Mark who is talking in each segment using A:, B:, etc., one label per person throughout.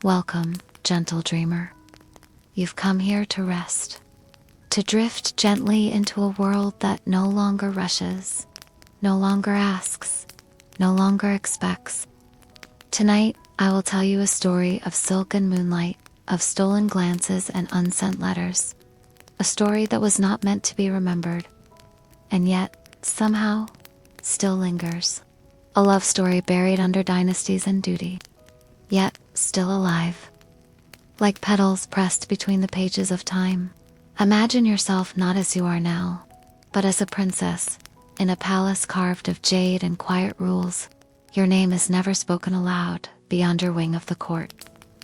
A: Welcome, gentle dreamer. You've come here to rest, to drift gently into a world that no longer rushes, no longer asks, no longer expects. Tonight, I will tell you a story of silk and moonlight, of stolen glances and unsent letters. A story that was not meant to be remembered, and yet, somehow, still lingers. A love story buried under dynasties and duty, yet still alive. Like petals pressed between the pages of time. Imagine yourself not as you are now, but as a princess, in a palace carved of jade and quiet rules. Your name is never spoken aloud beyond your wing of the court.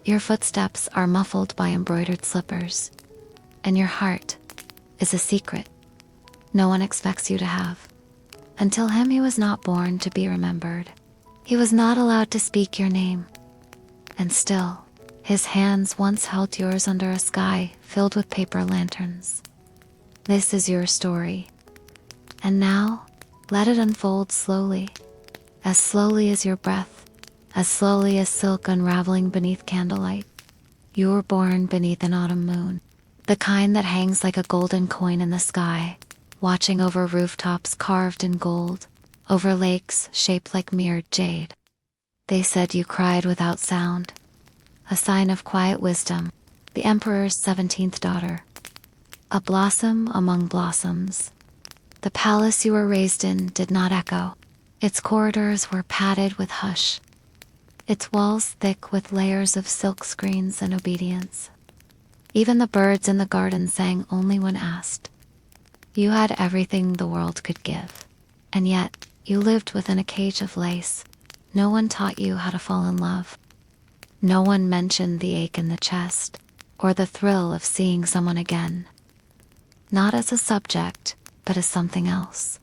A: Your footsteps are muffled by embroidered slippers, and your heart is a secret no one expects you to have. Until him, he was not born to be remembered. He was not allowed to speak your name. And still, his hands once held yours under a sky filled with paper lanterns. This is your story. And now, let it unfold slowly as your breath, as slowly as silk unraveling beneath candlelight. You were born beneath an autumn moon, the kind that hangs like a golden coin in the sky, watching over rooftops carved in gold, over lakes shaped like mirrored jade. They said you cried without sound, a sign of quiet wisdom, the emperor's 17th daughter. A blossom among blossoms. The palace you were raised in did not echo. Its corridors were padded with hush, its walls thick with layers of silk screens and obedience. Even the birds in the garden sang only when asked. You had everything the world could give, and yet you lived within a cage of lace. No one taught you how to fall in love. No one mentioned the ache in the chest, or the thrill of seeing someone again. Not as a subject, but as something else.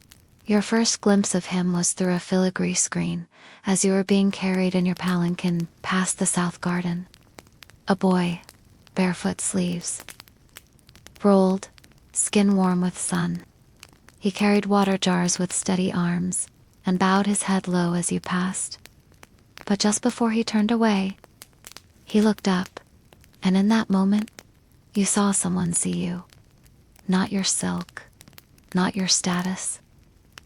A: Your first glimpse of him was through a filigree screen, as you were being carried in your palanquin past the south garden. A boy, barefoot sleeves rolled, skin warm with sun. He carried water jars with steady arms, and bowed his head low as you passed. But just before he turned away, he looked up, and in that moment, you saw someone see you. Not your silk, not your status,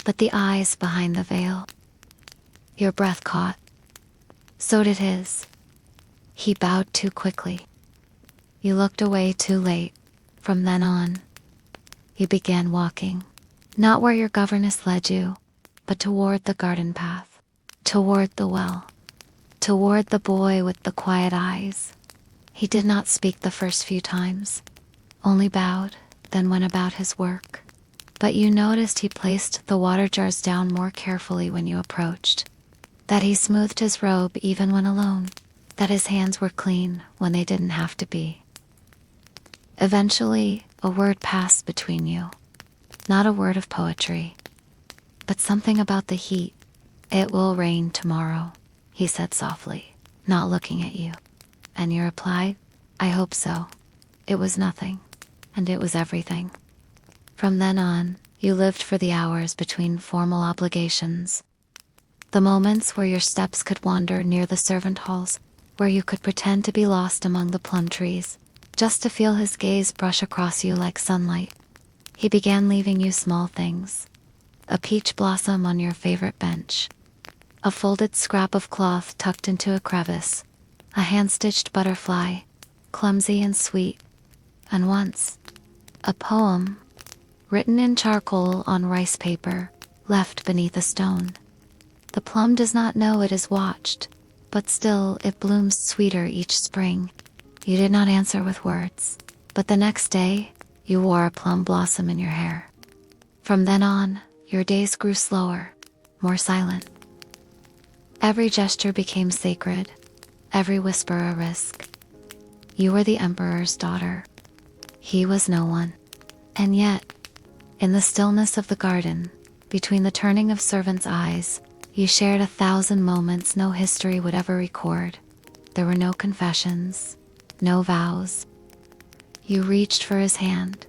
A: but the eyes behind the veil. Your breath caught. So did his. He bowed too quickly. You looked away too late. From then on, you began walking, not where your governess led you, but toward the garden path, toward the well, toward the boy with the quiet eyes. He did not speak the first few times, only bowed, then went about his work. But you noticed he placed the water jars down more carefully when you approached, that he smoothed his robe even when alone, that his hands were clean when they didn't have to be. Eventually, a word passed between you. Not a word of poetry, but something about the heat. It will rain tomorrow, he said softly, not looking at you. And you replied, I hope so. It was nothing, and it was everything. From then on, you lived for the hours between formal obligations. The moments where your steps could wander near the servant halls, where you could pretend to be lost among the plum trees, just to feel his gaze brush across you like sunlight. He began leaving you small things. A peach blossom on your favorite bench. A folded scrap of cloth tucked into a crevice. A hand-stitched butterfly, clumsy and sweet. And once, a poem, written in charcoal on rice paper, left beneath a stone. The plum does not know it is watched, but still it blooms sweeter each spring. You did not answer with words, but the next day, you wore a plum blossom in your hair. From then on, your days grew slower, more silent. Every gesture became sacred, every whisper a risk. You were the emperor's daughter. He was no one. And yet, in the stillness of the garden, between the turning of servants' eyes, you shared 1,000 moments no history would ever record. There were no confessions, no vows. You reached for his hand.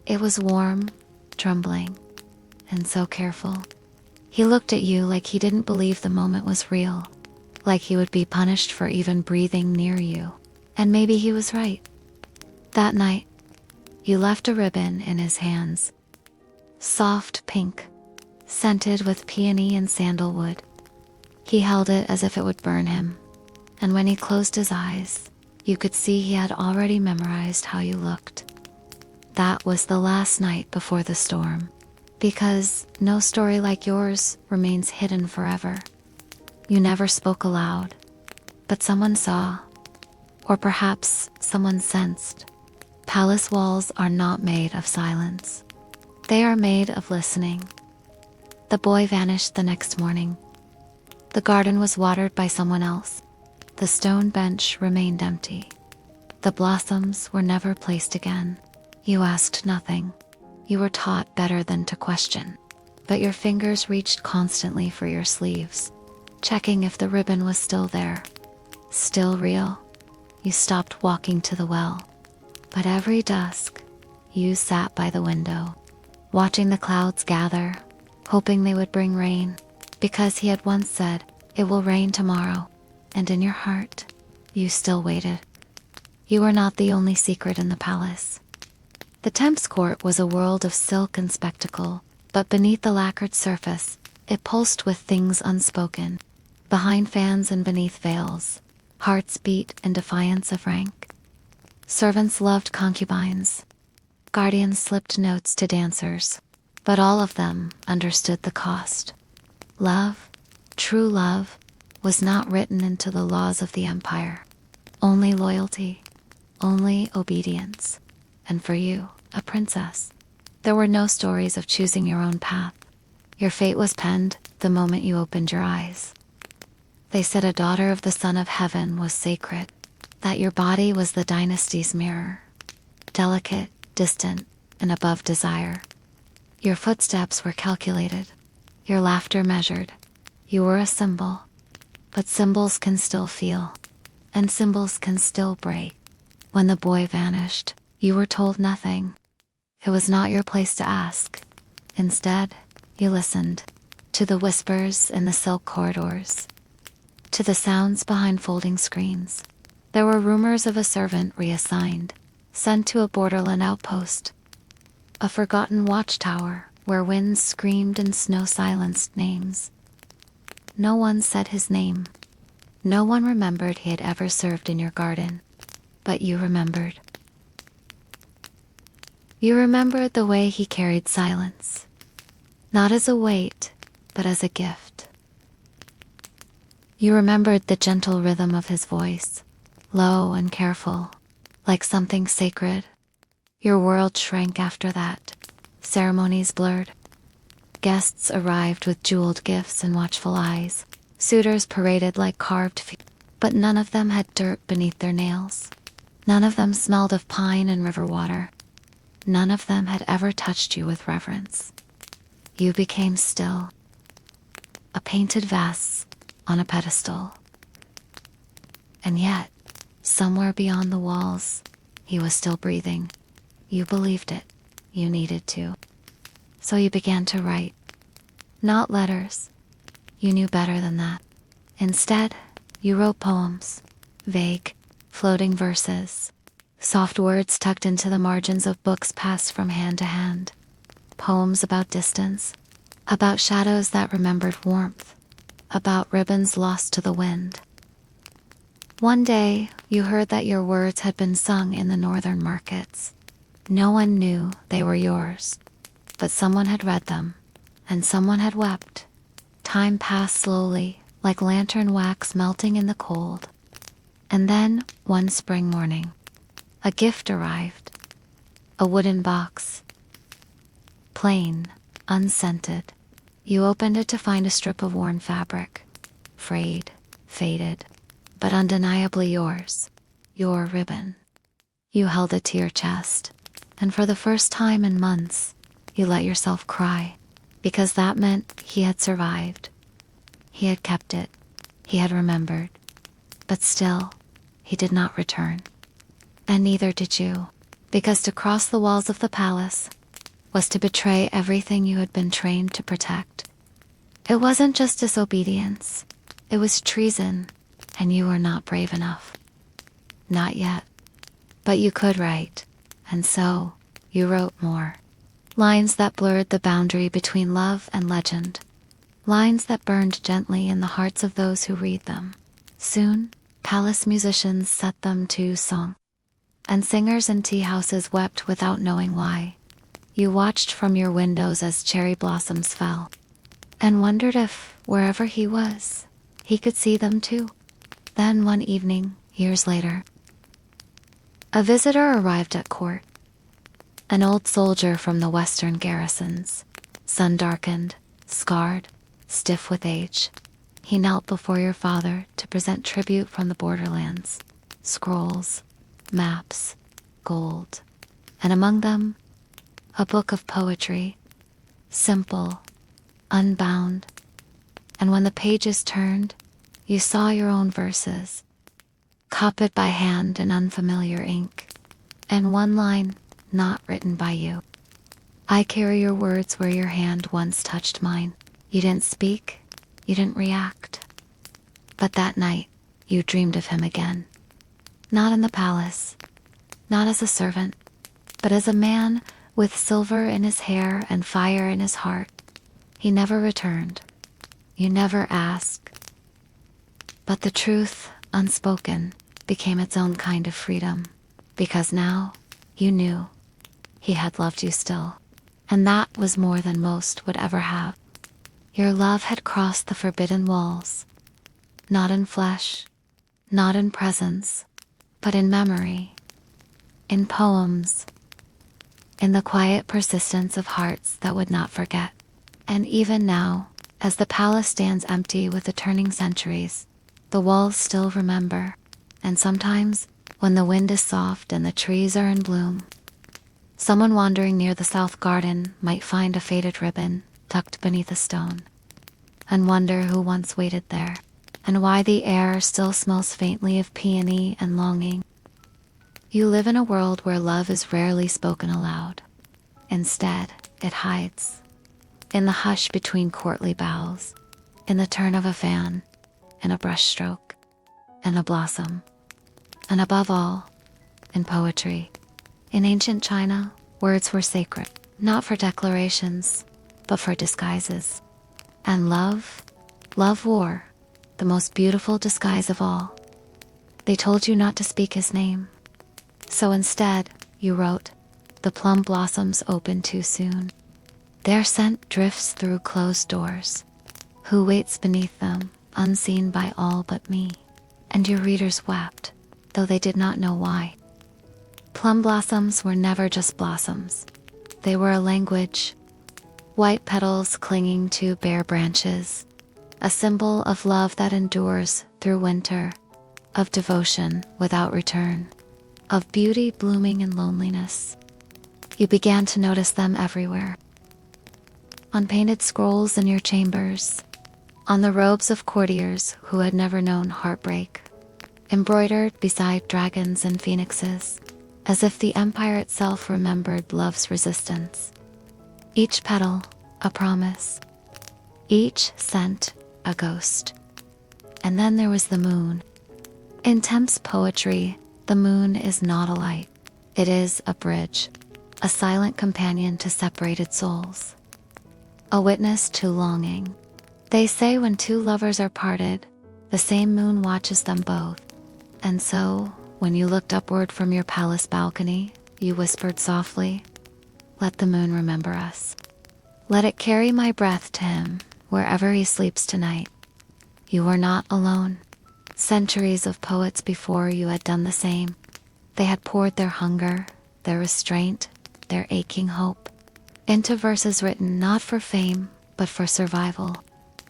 A: It was warm, trembling, and so careful. He looked at you like he didn't believe the moment was real. like he would be punished for even breathing near you. And maybe he was right. That night, you left a ribbon in his hands. Soft pink, scented with peony and sandalwood. He held it as if it would burn him, and when he closed his eyes, you could see he had already memorized how you looked. That was the last night before the storm, because no story like yours remains hidden forever. You never spoke aloud, but someone saw, or perhaps someone sensed. Palace walls are not made of silence. They are made of listening. The boy vanished the next morning. The garden was watered by someone else. The stone bench remained empty. The blossoms were never placed again. You asked nothing. You were taught better than to question. But your fingers reached constantly for your sleeves, checking if the ribbon was still there, still real. You stopped walking to the well. But every dusk, you sat by the window, watching the clouds gather, hoping they would bring rain, because he had once said, "It will rain tomorrow," and in your heart, you still waited. You were not the only secret in the palace. The Temp's court was a world of silk and spectacle, but beneath the lacquered surface, it pulsed with things unspoken. Behind fans and beneath veils, hearts beat in defiance of rank. Servants loved concubines. Guardians slipped notes to dancers, but all of them understood the cost. Love, true love, was not written into the laws of the empire. Only loyalty, only obedience. And for you, a princess, there were no stories of choosing your own path. Your fate was penned the moment you opened your eyes. They said a daughter of the Son of Heaven was sacred, that your body was the dynasty's mirror, delicate, distant, and above desire. Your footsteps were calculated, your laughter measured. You were a symbol, but symbols can still feel, and symbols can still break. When the boy vanished, you were told nothing. It was not your place to ask. Instead, you listened to the whispers in the silk corridors, to the sounds behind folding screens. There were rumors of a servant reassigned, sent to a borderland outpost, a forgotten watchtower where winds screamed and snow silenced names. No one said his name. No one remembered he had ever served in your garden. But you remembered. You remembered the way he carried silence, not as a weight, but as a gift. You remembered the gentle rhythm of his voice, low and careful, like something sacred. Your world shrank after that. Ceremonies blurred. Guests arrived with jeweled gifts and watchful eyes. Suitors paraded like carved feet, but none of them had dirt beneath their nails. None of them smelled of pine and river water. None of them had ever touched you with reverence. You became still, a painted vase on a pedestal. And yet, somewhere beyond the walls, he was still breathing. You believed it. You needed to. So you began to write. Not letters. You knew better than that. Instead, you wrote poems, vague, floating verses, soft words tucked into the margins of books passed from hand to hand. Poems about distance, about shadows that remembered warmth, about ribbons lost to the wind. One day, you heard that your words had been sung in the northern markets. No one knew they were yours, but someone had read them, and someone had wept. Time passed slowly, like lantern wax melting in the cold. And then, one spring morning, a gift arrived. A wooden box. Plain, unscented. You opened it to find a strip of worn fabric. Frayed, faded, but undeniably yours. Your ribbon. You held it to your chest, and for the first time in months, you let yourself cry, because that meant he had survived. He had kept it. He had remembered. But still, he did not return. And neither did you, because to cross the walls of the palace was to betray everything you had been trained to protect. It wasn't just disobedience. It was treason, and you were not brave enough. Not yet. But you could write, and so you wrote more. Lines that blurred the boundary between love and legend. Lines that burned gently in the hearts of those who read them. Soon, palace musicians set them to song, and singers in tea houses wept without knowing why. You watched from your windows as cherry blossoms fell, and wondered if, wherever he was, he could see them too. Then one evening, years later, a visitor arrived at court. An old soldier from the western garrisons, sun-darkened, scarred, stiff with age. He knelt before your father to present tribute from the borderlands. Scrolls, maps, gold, and among them, a book of poetry, simple, unbound. And when the pages turned, you saw your own verses, copied by hand in unfamiliar ink, and one line not written by you. I carry your words where your hand once touched mine. You didn't speak, you didn't react. But that night, you dreamed of him again. Not in the palace, not as a servant, but as a man with silver in his hair and fire in his heart. He never returned. You never asked. But the truth, unspoken, became its own kind of freedom, because now you knew he had loved you still, and that was more than most would ever have. Your love had crossed the forbidden walls, not in flesh, not in presence, but in memory, in poems, in the quiet persistence of hearts that would not forget. And even now, as the palace stands empty with the turning centuries, the walls still remember, and sometimes, when the wind is soft and the trees are in bloom, someone wandering near the south garden might find a faded ribbon tucked beneath a stone, and wonder who once waited there, and why the air still smells faintly of peony and longing. You live in a world where love is rarely spoken aloud. Instead, it hides, in the hush between courtly bows, in the turn of a fan, in a brushstroke, in a blossom, and above all, in poetry. In ancient China, words were sacred, not for declarations, but for disguises. And love wore the most beautiful disguise of all. They told you not to speak his name. So instead, you wrote, "The plum blossoms open too soon. Their scent drifts through closed doors. Who waits beneath them, unseen by all but me?" And your readers wept, though they did not know why. Plum blossoms were never just blossoms. They were a language, white petals clinging to bare branches, a symbol of love that endures through winter, of devotion without return, of beauty blooming in loneliness. You began to notice them everywhere. On painted scrolls in your chambers, on the robes of courtiers who had never known heartbreak, embroidered beside dragons and phoenixes, as if the empire itself remembered love's resistance. Each petal, a promise. Each scent, a ghost. And then there was the moon. In Temp's poetry, the moon is not a light. It is a bridge, a silent companion to separated souls, a witness to longing. They say when two lovers are parted, the same moon watches them both. And so, when you looked upward from your palace balcony, you whispered softly, "Let the moon remember us. Let it carry my breath to him, wherever he sleeps tonight." You were not alone. Centuries of poets before you had done the same. They had poured their hunger, their restraint, their aching hope, into verses written not for fame, but for survival.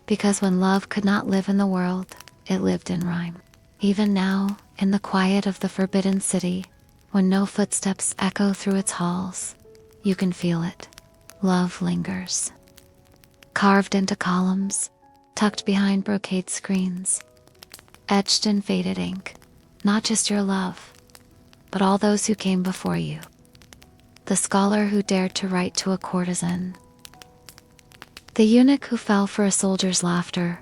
A: Because when love could not live in the world, it lived in rhyme. Even now, in the quiet of the forbidden city, when no footsteps echo through its halls, you can feel it. Love lingers. Carved into columns, tucked behind brocade screens, etched in faded ink, not just your love, but all those who came before you. The scholar who dared to write to a courtesan, the eunuch who fell for a soldier's laughter,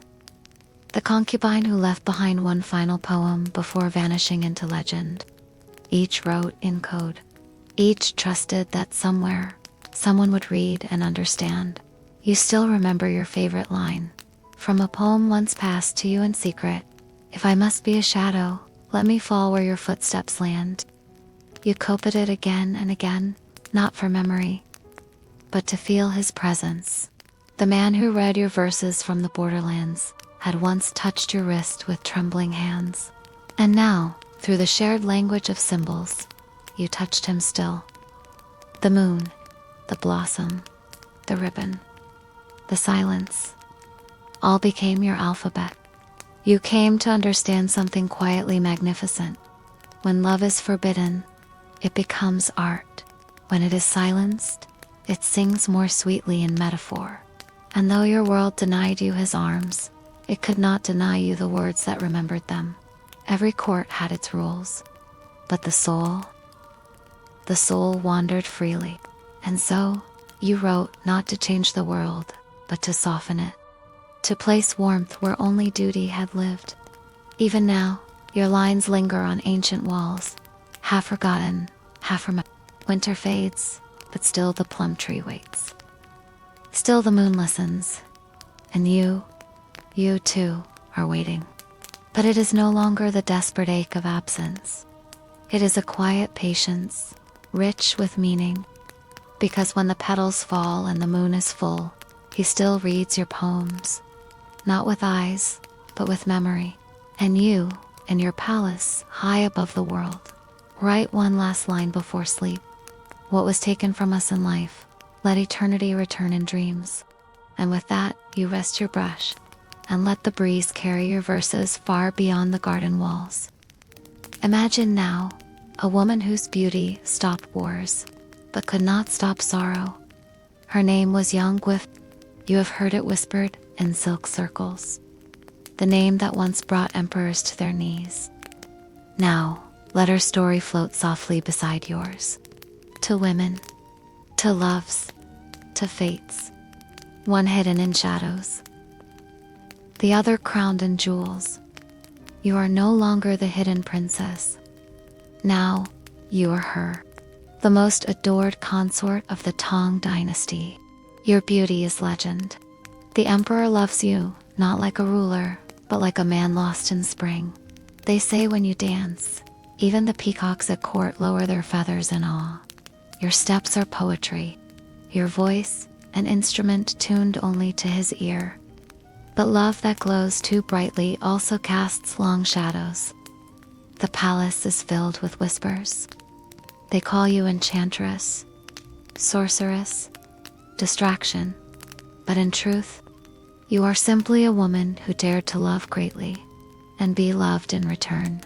A: the concubine who left behind one final poem before vanishing into legend. Each wrote in code. Each trusted that somewhere, someone would read and understand. You still remember your favorite line from a poem once passed to you in secret. If I must be a shadow, let me fall where your footsteps land. You copied it again and again, not for memory, but to feel his presence. The man who read your verses from the borderlands had once touched your wrist with trembling hands. And now, through the shared language of symbols, you touched him still. The moon, the blossom, the ribbon, the silence, all became your alphabet. You came to understand something quietly magnificent. When love is forbidden, it becomes art. When it is silenced, it sings more sweetly in metaphor. And though your world denied you his arms, it could not deny you the words that remembered them. Every court had its rules, but the soul wandered freely. And so, you wrote not to change the world, but to soften it. To place warmth where only duty had lived. Even now, your lines linger on ancient walls, half forgotten, half remembered. Winter fades, but still the plum tree waits. Still the moon listens, and you too, are waiting. But it is no longer the desperate ache of absence. It is a quiet patience, rich with meaning, because when the petals fall and the moon is full, he still reads your poems, not with eyes, but with memory. And you, in your palace, high above the world, write one last line before sleep. What was taken from us in life, let eternity return in dreams. And with that, you rest your brush, and let the breeze carry your verses far beyond the garden walls. Imagine now, a woman whose beauty stopped wars, but could not stop sorrow. Her name was Young Gwif. You have heard it whispered in silk circles. The name that once brought emperors to their knees. Now, let her story float softly beside yours. To women, to loves, to fates, one hidden in shadows, the other crowned in jewels. You are no longer the hidden princess. Now, you are her, the most adored consort of the Tang Dynasty. Your beauty is legend. The emperor loves you, not like a ruler, but like a man lost in spring. They say when you dance, even the peacocks at court lower their feathers in awe. Your steps are poetry, your voice an instrument tuned only to his ear. But love that glows too brightly also casts long shadows. The palace is filled with whispers. They call you enchantress, sorceress, distraction. But in truth, you are simply a woman who dared to love greatly and be loved in return.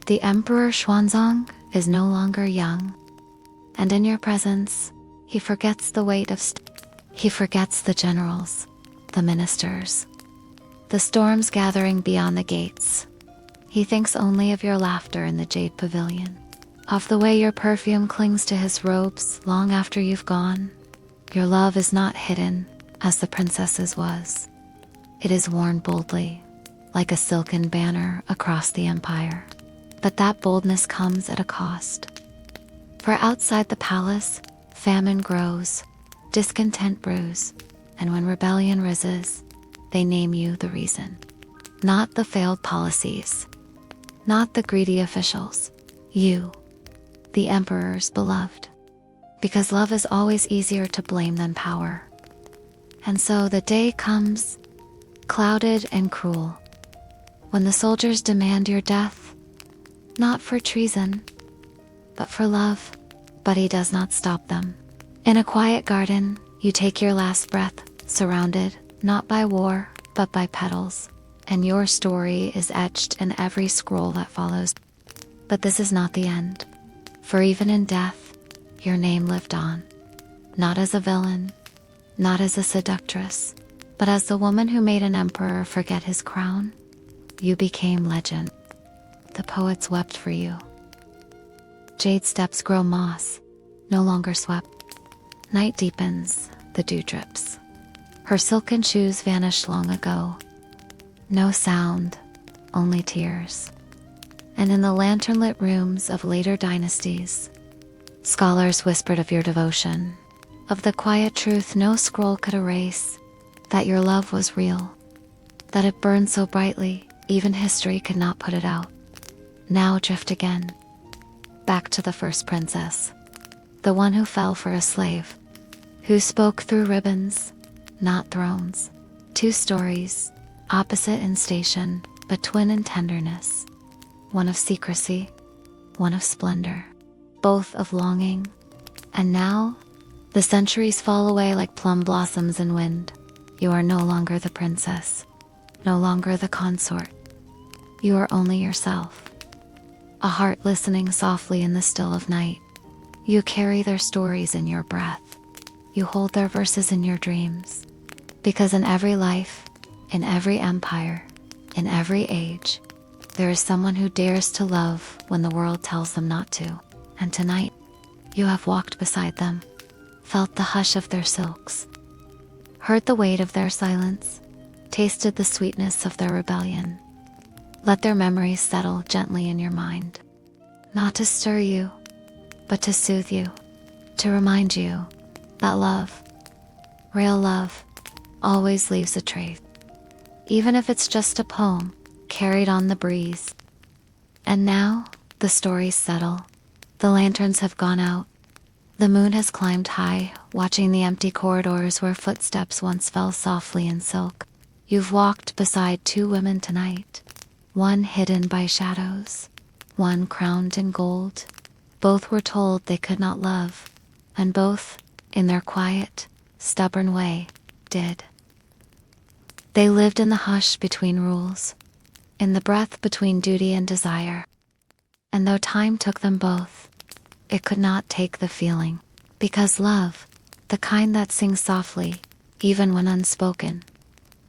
A: The Emperor Xuanzang is no longer young, and in your presence, he forgets the weight of he forgets the generals, the ministers, the storms gathering beyond the gates. He thinks only of your laughter in the jade pavilion, of the way your perfume clings to his robes long after you've gone. Your love is not hidden, as the princess's was. It is worn boldly, like a silken banner across the empire. But that boldness comes at a cost. For outside the palace, famine grows, discontent brews, and when rebellion rises, they name you the reason. Not the failed policies, not the greedy officials, you, the emperor's beloved. Because love is always easier to blame than power. And so the day comes, clouded and cruel, when the soldiers demand your death, not for treason, but for love. But he does not stop them. In a quiet garden, you take your last breath, surrounded, not by war, but by petals. And your story is etched in every scroll that follows. But this is not the end. For even in death, your name lived on. Not as a villain, not as a seductress, but as the woman who made an emperor forget his crown. You became legend. The poets wept for you. Jade steps grow moss, no longer swept. Night deepens, the dew drips. Her silken shoes vanished long ago. No sound, only tears. And in the lantern-lit rooms of later dynasties, scholars whispered of your devotion, of the quiet truth no scroll could erase, that your love was real, that it burned so brightly, even history could not put it out. Now drift again, back to the first princess, the one who fell for a slave, who spoke through ribbons, not thrones. Two stories, opposite in station, but twin in tenderness. One of secrecy, one of splendor, both of longing. And now, the centuries fall away like plum blossoms in wind. You are no longer the princess, no longer the consort. You are only yourself. A heart listening softly in the still of night. You carry their stories in your breath. You hold their verses in your dreams. Because in every life, in every empire, in every age, there is someone who dares to love when the world tells them not to. And tonight, you have walked beside them, felt the hush of their silks, heard the weight of their silence, tasted the sweetness of their rebellion. Let their memories settle gently in your mind, not to stir you, but to soothe you, to remind you that love, real love, always leaves a trace, even if it's just a poem carried on the breeze. And now the stories settle. The lanterns have gone out. The moon has climbed high, watching the empty corridors where footsteps once fell softly in silk. You've walked beside two women tonight, one hidden by shadows, one crowned in gold. Both were told they could not love, and both, in their quiet, stubborn way, did. They lived in the hush between rules, in the breath between duty and desire. And though time took them both, it could not take the feeling, because love, the kind that sings softly, even when unspoken,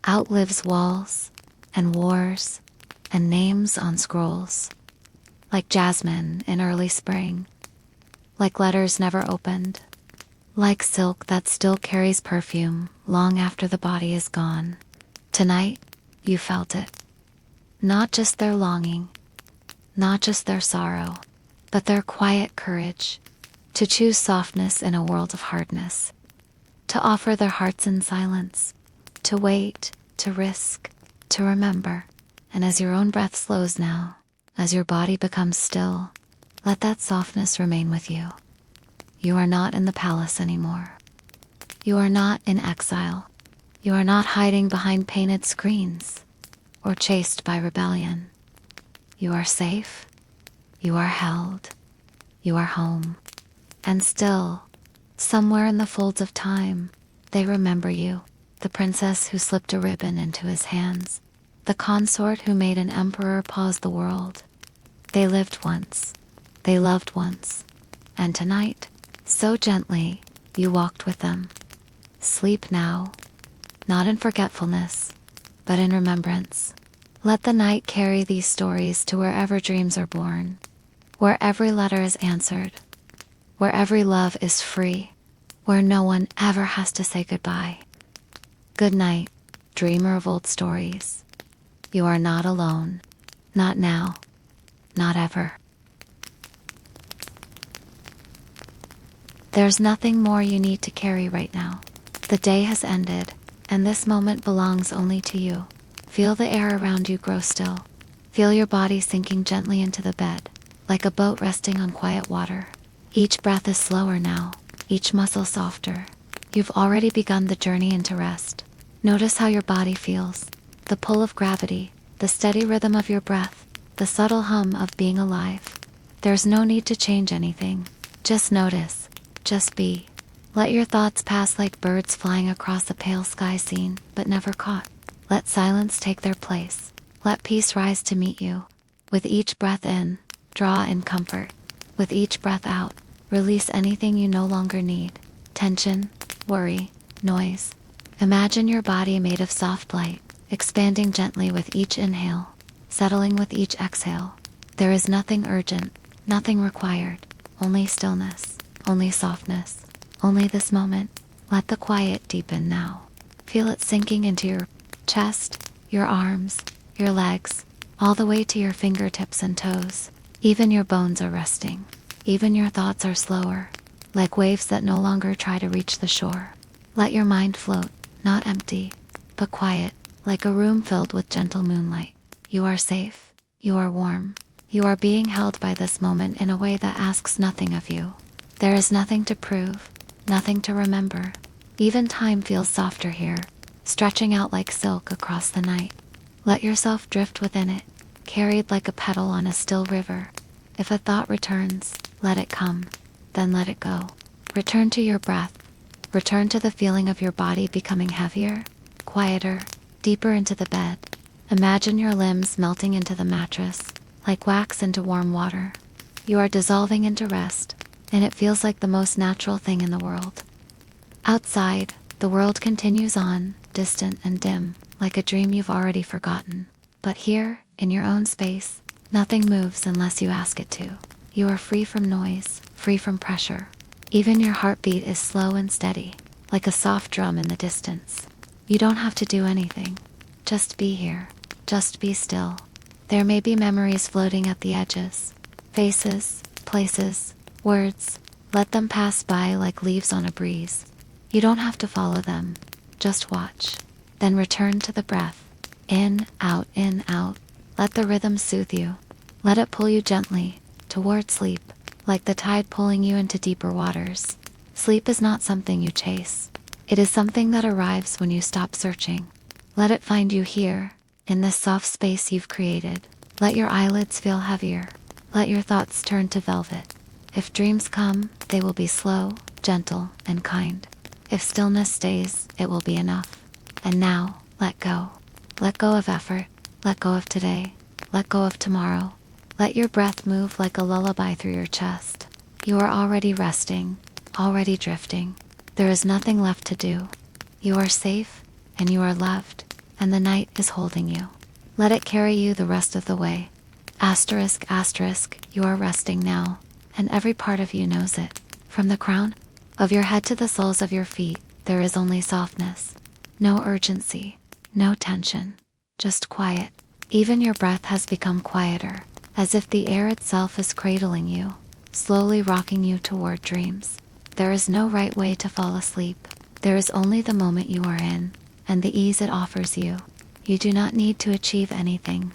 A: outlives walls and wars and names on scrolls, like jasmine in early spring, like letters never opened, like silk that still carries perfume long after the body is gone. Tonight, you felt it. Not just their longing, not just their sorrow, but their quiet courage to choose softness in a world of hardness, to offer their hearts in silence, to wait, to risk, to remember. And as your own breath slows now, as your body becomes still, let that softness remain with you. You are not in the palace anymore. You are not in exile. You are not hiding behind painted screens or chased by rebellion. You are safe. You are held. You are home. And still, somewhere in the folds of time, they remember you, the princess who slipped a ribbon into his hands, the consort who made an emperor pause the world. They lived once. They loved once. And tonight, so gently, you walked with them. Sleep now, not in forgetfulness, but in remembrance. Let the night carry these stories to wherever dreams are born, where every letter is answered, where every love is free, where no one ever has to say goodbye. Good night, dreamer of old stories. You are not alone, not now, not ever. There's nothing more you need to carry right now. The day has ended, and this moment belongs only to you. Feel the air around you grow still. Feel your body sinking gently into the bed, like a boat resting on quiet water. Each breath is slower now, each muscle softer. You've already begun the journey into rest. Notice how your body feels, the pull of gravity, the steady rhythm of your breath, the subtle hum of being alive. There's no need to change anything. Just notice, just be. Let your thoughts pass like birds flying across a pale sky scene, but never caught. Let silence take their place. Let peace rise to meet you. With each breath in, draw in comfort. With each breath out, release anything you no longer need. Tension, worry, noise. Imagine your body made of soft light, expanding gently with each inhale, settling with each exhale. There is nothing urgent, nothing required, only stillness, only softness, only this moment. Let the quiet deepen now. Feel it sinking into your chest, your arms, your legs, all the way to your fingertips and toes. Even your bones are resting. Even your thoughts are slower, like waves that no longer try to reach the shore. Let your mind float, not empty, but quiet, like a room filled with gentle moonlight. You are safe. You are warm. You are being held by this moment in a way that asks nothing of you. There is nothing to prove, nothing to remember. Even time feels softer here, stretching out like silk across the night. Let yourself drift within it, carried like a petal on a still river. If a thought returns, let it come, then let it go. Return to your breath. Return to the feeling of your body becoming heavier, quieter, deeper into the bed. Imagine your limbs melting into the mattress, like wax into warm water. You are dissolving into rest, and it feels like the most natural thing in the world. Outside, the world continues on, distant and dim, like a dream you've already forgotten. But here, in your own space, nothing moves unless you ask it to. You are free from noise, free from pressure. Even your heartbeat is slow and steady, like a soft drum in the distance. You don't have to do anything. Just be here. Just be still. There may be memories floating at the edges. Faces, places, words. Let them pass by like leaves on a breeze. You don't have to follow them. Just watch. Then return to the breath. In, out, in, out. Let the rhythm soothe you. Let it pull you gently toward sleep, like the tide pulling you into deeper waters. Sleep is not something you chase. It is something that arrives when you stop searching. Let it find you here, in this soft space you've created. Let your eyelids feel heavier. Let your thoughts turn to velvet. If dreams come, they will be slow, gentle, and kind. If stillness stays, it will be enough. And now, let go. Let go of effort. Let go of today. Let go of tomorrow. Let your breath move like a lullaby through your chest. You are already resting, already drifting. There is nothing left to do. You are safe, and you are loved, and the night is holding you. Let it carry you the rest of the way. Asterisk, asterisk, you are resting now, and every part of you knows it. From the crown of your head to the soles of your feet, there is only softness. No urgency, no tension, just quiet. Even your breath has become quieter, as if the air itself is cradling you, slowly rocking you toward dreams. There is no right way to fall asleep. There is only the moment you are in, and the ease it offers you. You do not need to achieve anything.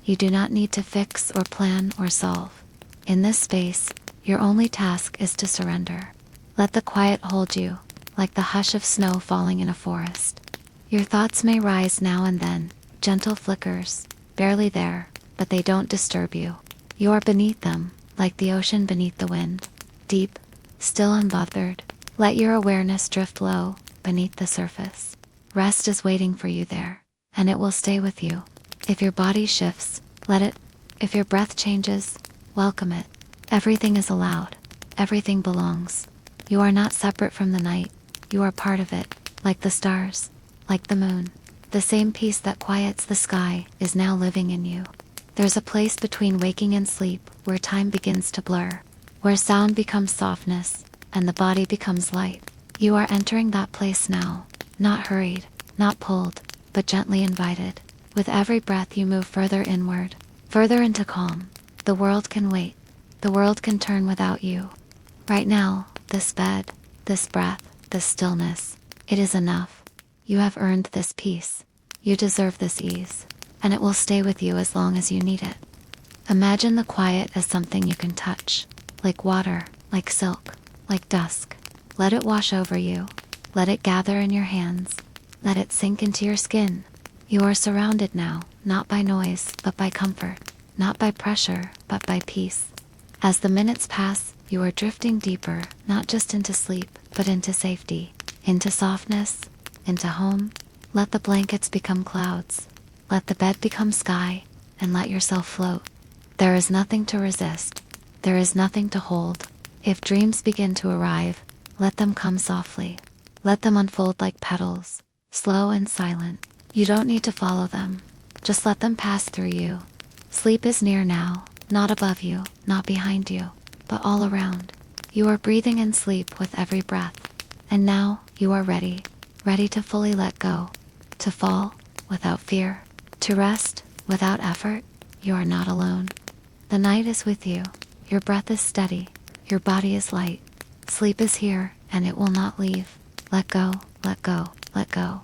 A: You do not need to fix or plan or solve. In this space, your only task is to surrender. Let the quiet hold you, like the hush of snow falling in a forest. Your thoughts may rise now and then, gentle flickers, barely there, but they don't disturb you. You are beneath them, like the ocean beneath the wind. Deep, still unbothered. Let your awareness drift low, beneath the surface. Rest is waiting for you there, and it will stay with you. If your body shifts, let it. If your breath changes, welcome it. Everything is allowed. Everything belongs. You are not separate from the night. You are part of it, like the stars, like the moon. The same peace that quiets the sky is now living in you. There's a place between waking and sleep where time begins to blur, where sound becomes softness, and the body becomes light. You are entering that place now, not hurried, not pulled, but gently invited. With every breath you move further inward, further into calm. The world can wait. The world can turn without you. Right now, this bed, this breath, this stillness, it is enough. You have earned this peace. You deserve this ease, and it will stay with you as long as you need it. Imagine the quiet as something you can touch, like water, like silk, like dusk. Let it wash over you. Let it gather in your hands. Let it sink into your skin. You are surrounded now, not by noise, but by comfort. Not by pressure, but by peace. As the minutes pass, you are drifting deeper, not just into sleep, but into safety, into softness, into home. Let the blankets become clouds. Let the bed become sky, and let yourself float. There is nothing to resist. There is nothing to hold. If dreams begin to arrive, let them come softly. Let them unfold like petals, slow and silent. You don't need to follow them. Just let them pass through you. Sleep is near now, not above you, not behind you, but all around. You are breathing in sleep with every breath. And now, you are ready. ready to fully let go, to fall without fear, to rest without effort. You are not alone. The night is with you. Your breath is steady. Your body is light. Sleep is here, and it will not leave. Let go, let go, let go.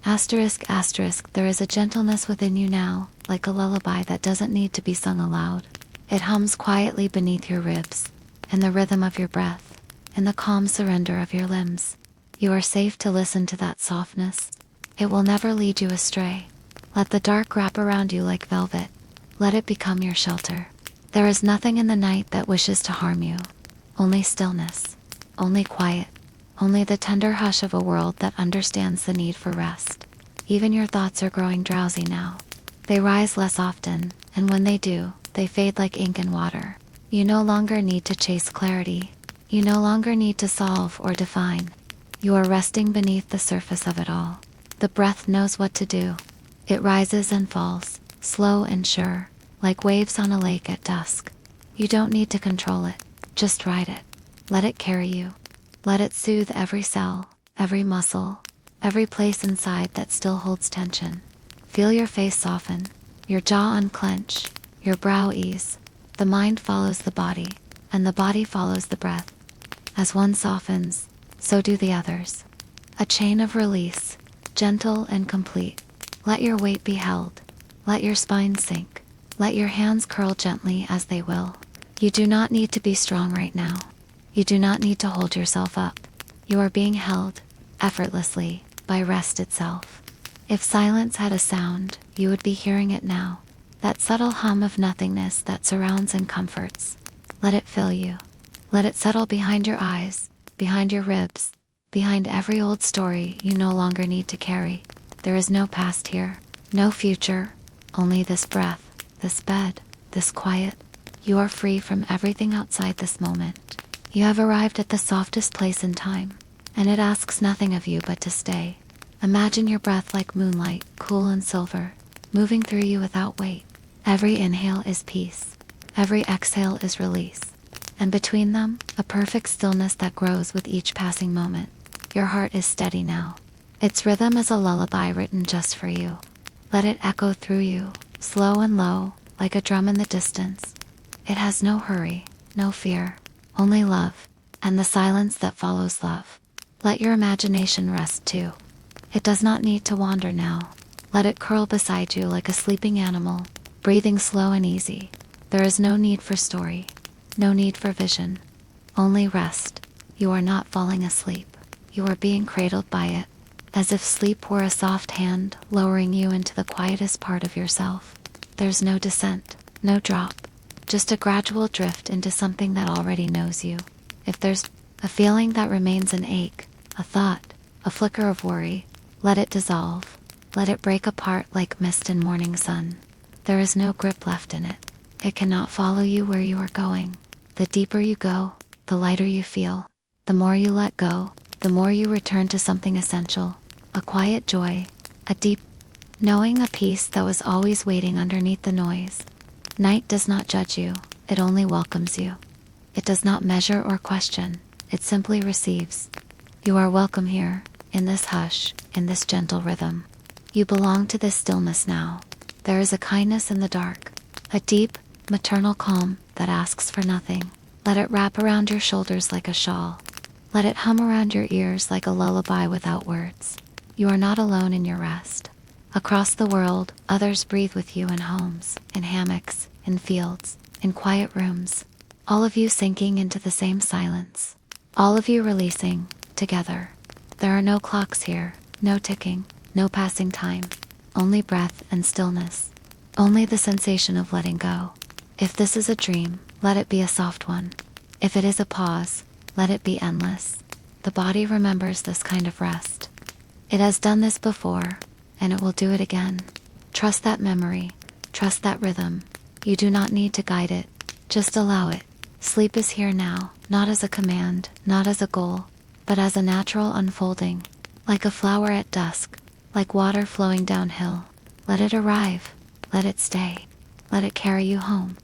A: Asterisk, asterisk, there is a gentleness within you now, like a lullaby that doesn't need to be sung aloud. It hums quietly beneath your ribs, in the rhythm of your breath, in the calm surrender of your limbs. You are safe to listen to that softness. It will never lead you astray. Let the dark wrap around you like velvet. Let it become your shelter. There is nothing in the night that wishes to harm you. Only stillness, only quiet, only the tender hush of a world that understands the need for rest. Even your thoughts are growing drowsy now. They rise less often, and when they do, they fade like ink in water. You no longer need to chase clarity. You no longer need to solve or define. You are resting beneath the surface of it all. The breath knows what to do. It rises and falls, slow and sure, like waves on a lake at dusk. You don't need to control it, just ride it. Let it carry you. Let it soothe every cell, every muscle, every place inside that still holds tension. Feel your face soften, your jaw unclench, your brow ease. The mind follows the body, and the body follows the breath. As one softens, so do the others. A chain of release, gentle and complete. Let your weight be held. Let your spine sink. Let your hands curl gently as they will. You do not need to be strong right now. You do not need to hold yourself up. You are being held, effortlessly, by rest itself. If silence had a sound, you would be hearing it now. That subtle hum of nothingness that surrounds and comforts. Let it fill you. Let it settle behind your eyes, behind your ribs, behind every old story you no longer need to carry. There is no past here, no future, only this breath, this bed, this quiet. You are free from everything outside this moment. You have arrived at the softest place in time, and it asks nothing of you but to stay. Imagine your breath like moonlight, cool and silver, moving through you without weight. Every inhale is peace. Every exhale is release. And between them, a perfect stillness that grows with each passing moment. Your heart is steady now. Its rhythm is a lullaby written just for you. Let it echo through you, slow and low, like a drum in the distance. It has no hurry, no fear, only love, and the silence that follows love. Let your imagination rest too. It does not need to wander now. Let it curl beside you like a sleeping animal, breathing slow and easy. There is no need for story, no need for vision, only rest. You are not falling asleep. You are being cradled by it, as if sleep were a soft hand lowering you into the quietest part of yourself. There's no descent, no drop, just a gradual drift into something that already knows you. If there's a feeling that remains an ache, a thought, a flicker of worry, let it dissolve. Let it break apart like mist in morning sun. There is no grip left in it. It cannot follow you where you are going. The deeper you go, the lighter you feel. The more you let go, the more you return to something essential. A quiet joy, a deep knowing, a peace that was always waiting underneath the noise. Night does not judge you, it only welcomes you. It does not measure or question, it simply receives. You are welcome here, in this hush, in this gentle rhythm. You belong to this stillness now. There is a kindness in the dark, a deep, maternal calm that asks for nothing. Let it wrap around your shoulders like a shawl. Let it hum around your ears like a lullaby without words. You are not alone in your rest. Across the world, others breathe with you in homes, in hammocks, in fields, in quiet rooms. All of you sinking into the same silence. All of you releasing, together. There are no clocks here, no ticking, no passing time. Only breath and stillness. Only the sensation of letting go. If this is a dream, let it be a soft one. If it is a pause, let it be endless. The body remembers this kind of rest. It has done this before, and it will do it again. Trust that memory. Trust that rhythm. You do not need to guide it. Just allow it. Sleep is here now, not as a command, not as a goal, but as a natural unfolding. Like a flower at dusk, like water flowing downhill. Let it arrive. Let it stay. Let it carry you home.